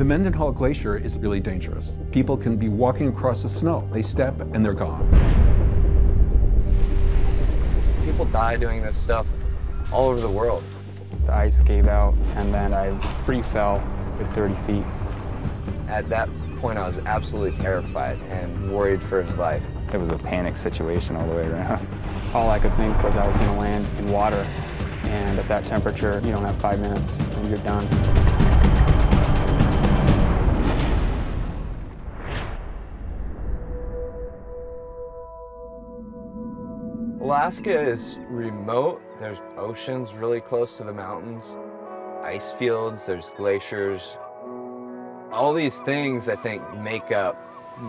The Mendenhall Glacier is really dangerous. People can be walking across the snow. They step and they're gone. People die doing this stuff all over the world. The ice gave out and then I free fell at 30 feet. At that point, I was absolutely terrified and worried for his life. It was a panic situation all the way around. All I could think was I was going to land in water, and at that temperature, you don't have 5 minutes and you're done. Alaska is remote. There's oceans really close to the mountains, ice fields, there's glaciers. All these things, I think, make up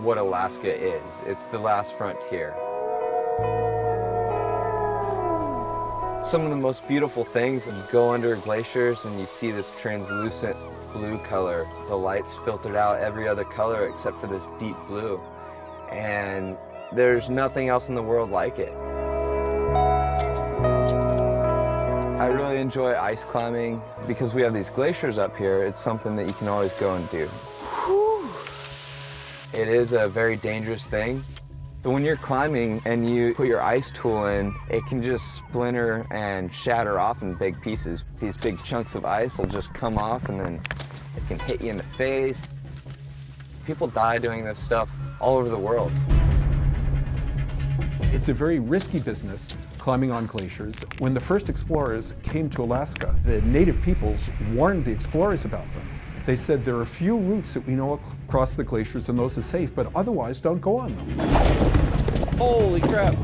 what Alaska is. It's the last frontier. Some of the most beautiful things, you go under glaciers and you see this translucent blue color. The light's filtered out every other color except for this deep blue. And there's nothing else in the world like it. I really enjoy ice climbing because we have these glaciers up here. It's something that you can always go and do. It is a very dangerous thing. But when you're climbing and you put your ice tool in, it can just splinter and shatter off in big pieces. These big chunks of ice will just come off and then it can hit you in the face. People die doing this stuff all over the world. It's a very risky business, climbing on glaciers. When the first explorers came to Alaska, the native peoples warned the explorers about them. They said there are a few routes that we know across the glaciers and those are safe, but otherwise don't go on them. Holy crap!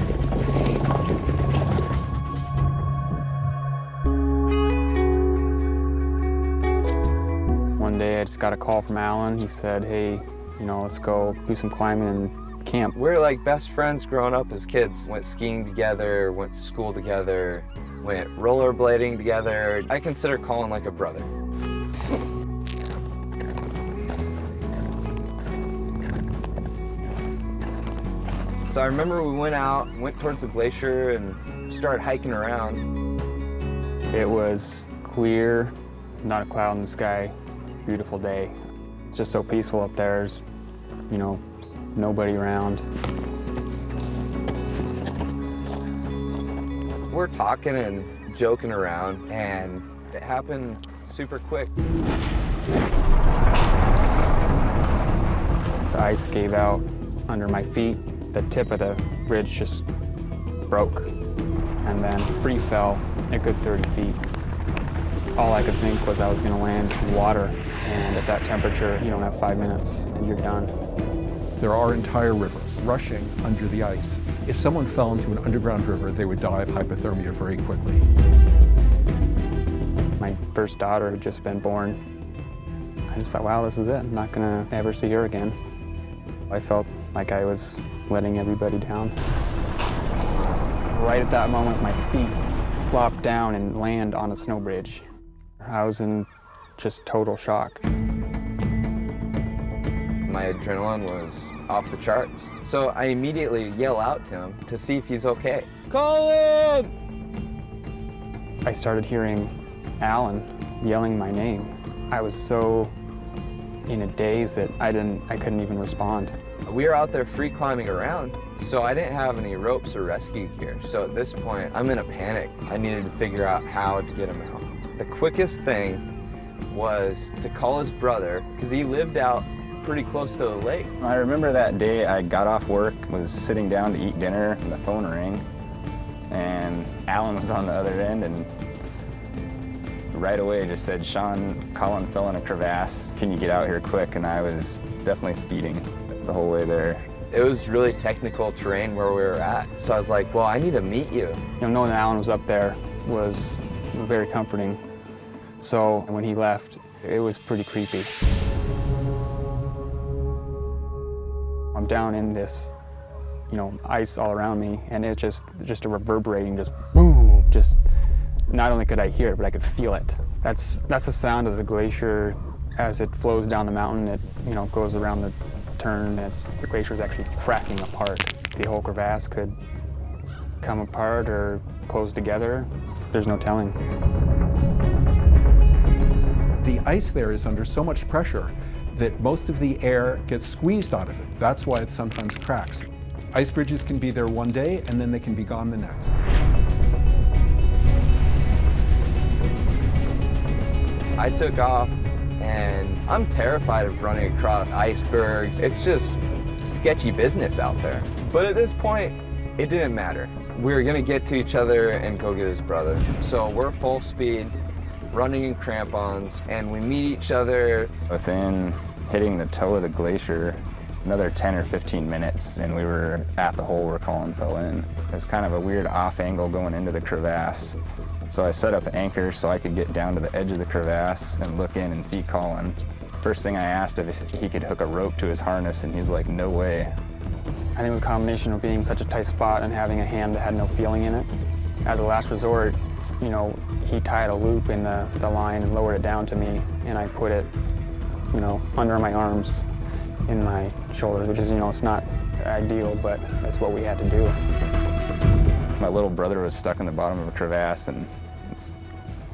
One day I just got a call from Alan. He said, hey, let's go do some climbing in camp. We're like best friends growing up as kids. Went skiing together, went to school together, went rollerblading together. I consider Colin like a brother. So I remember we went towards the glacier and started hiking around. It was clear, not a cloud in the sky, beautiful day. It's just so peaceful up there. There's, nobody around. We're talking and joking around, and it happened super quick. The ice gave out under my feet. The tip of the ridge just broke, and then free fell a good 30 feet. All I could think was I was going to land in water, and at that temperature, you don't have 5 minutes and you're done. There are entire rivers rushing under the ice. If someone fell into an underground river, they would die of hypothermia very quickly. My first daughter had just been born. I just thought, wow, this is it. I'm not going to ever see her again. I felt like I was letting everybody down. Right at that moment, my feet flopped down and land on a snow bridge. I was in just total shock. My adrenaline was off the charts. So I immediately yell out to him to see if he's okay. Colin! I started hearing Alan yelling my name. I was so in a daze that I couldn't even respond. We were out there free climbing around, so I didn't have any ropes or rescue gear. So at this point, I'm in a panic. I needed to figure out how to get him out. The quickest thing was to call his brother, because he lived out pretty close to the lake. I remember that day I got off work, was sitting down to eat dinner, and the phone rang, and Alan was on the other end, and right away just said, Sean, Colin fell in a crevasse. Can you get out here quick? And I was definitely speeding the whole way there. It was really technical terrain where we were at. So I was like, well, I need to meet you. Knowing that Alan was up there was very comforting. So when he left, it was pretty creepy. I'm down in this, ice all around me, and it's just a reverberating, just boom, just, not only could I hear it, but I could feel it. That's the sound of the glacier as it flows down the mountain. It, goes around the turn. The glacier is actually cracking apart. The whole crevasse could come apart or close together. There's no telling. The ice there is under so much pressure that most of the air gets squeezed out of it. That's why it sometimes cracks. Ice bridges can be there one day and then they can be gone the next. I took off and I'm terrified of running across icebergs. It's just sketchy business out there. But at this point, it didn't matter. We were gonna get to each other and go get his brother. So we're full speed, running in crampons, and we meet each other. Within hitting the toe of the glacier, another 10 or 15 minutes, and we were at the hole where Colin fell in. It was kind of a weird off angle going into the crevasse. So I set up anchor so I could get down to the edge of the crevasse and look in and see Colin. First thing I asked if he could hook a rope to his harness, and he was like, no way. I think it was a combination of being such a tight spot and having a hand that had no feeling in it. As a last resort, you know, he tied a loop in the line and lowered it down to me, and I put it, you know, under my arms, in my shoulders, which is, you know, it's not ideal, but that's what we had to do. My little brother was stuck in the bottom of a crevasse, and it's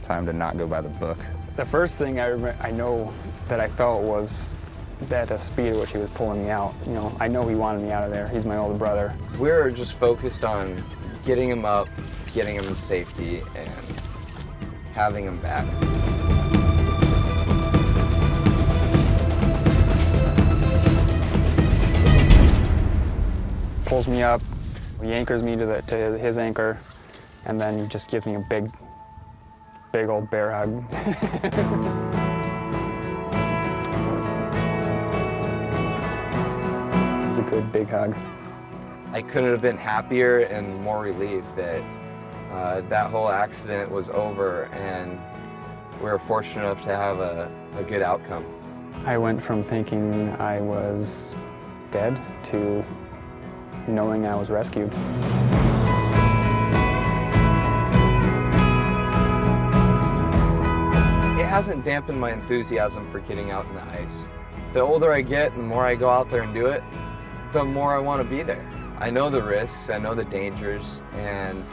time to not go by the book. The first thing I know that I felt was that the speed at which he was pulling me out. You know, I know he wanted me out of there. He's my older brother. We're just focused on getting him up, getting him to safety, and having him back. Pulls me up, he anchors me to his anchor, and then he just gives me a big old bear hug. It was a good big hug. I couldn't have been happier and more relieved that that whole accident was over, and we were fortunate enough to have a good outcome. I went from thinking I was dead to knowing I was rescued. It hasn't dampened my enthusiasm for getting out in the ice. The older I get, the more I go out there and do it, the more I want to be there. I know the risks, I know the dangers, and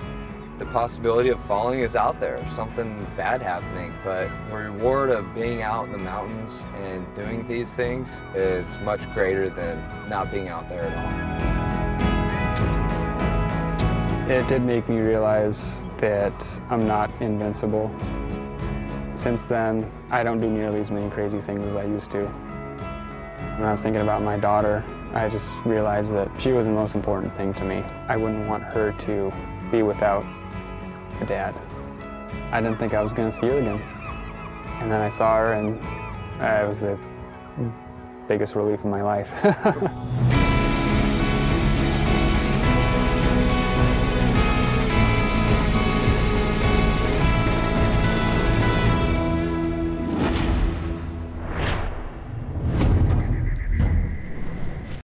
the possibility of falling is out there, something bad happening, but the reward of being out in the mountains and doing these things is much greater than not being out there at all. It did make me realize that I'm not invincible. Since then, I don't do nearly as many crazy things as I used to. When I was thinking about my daughter, I just realized that she was the most important thing to me. I wouldn't want her to be without a dad. I didn't think I was going to see her again. And then I saw her, and it was the biggest relief in my life.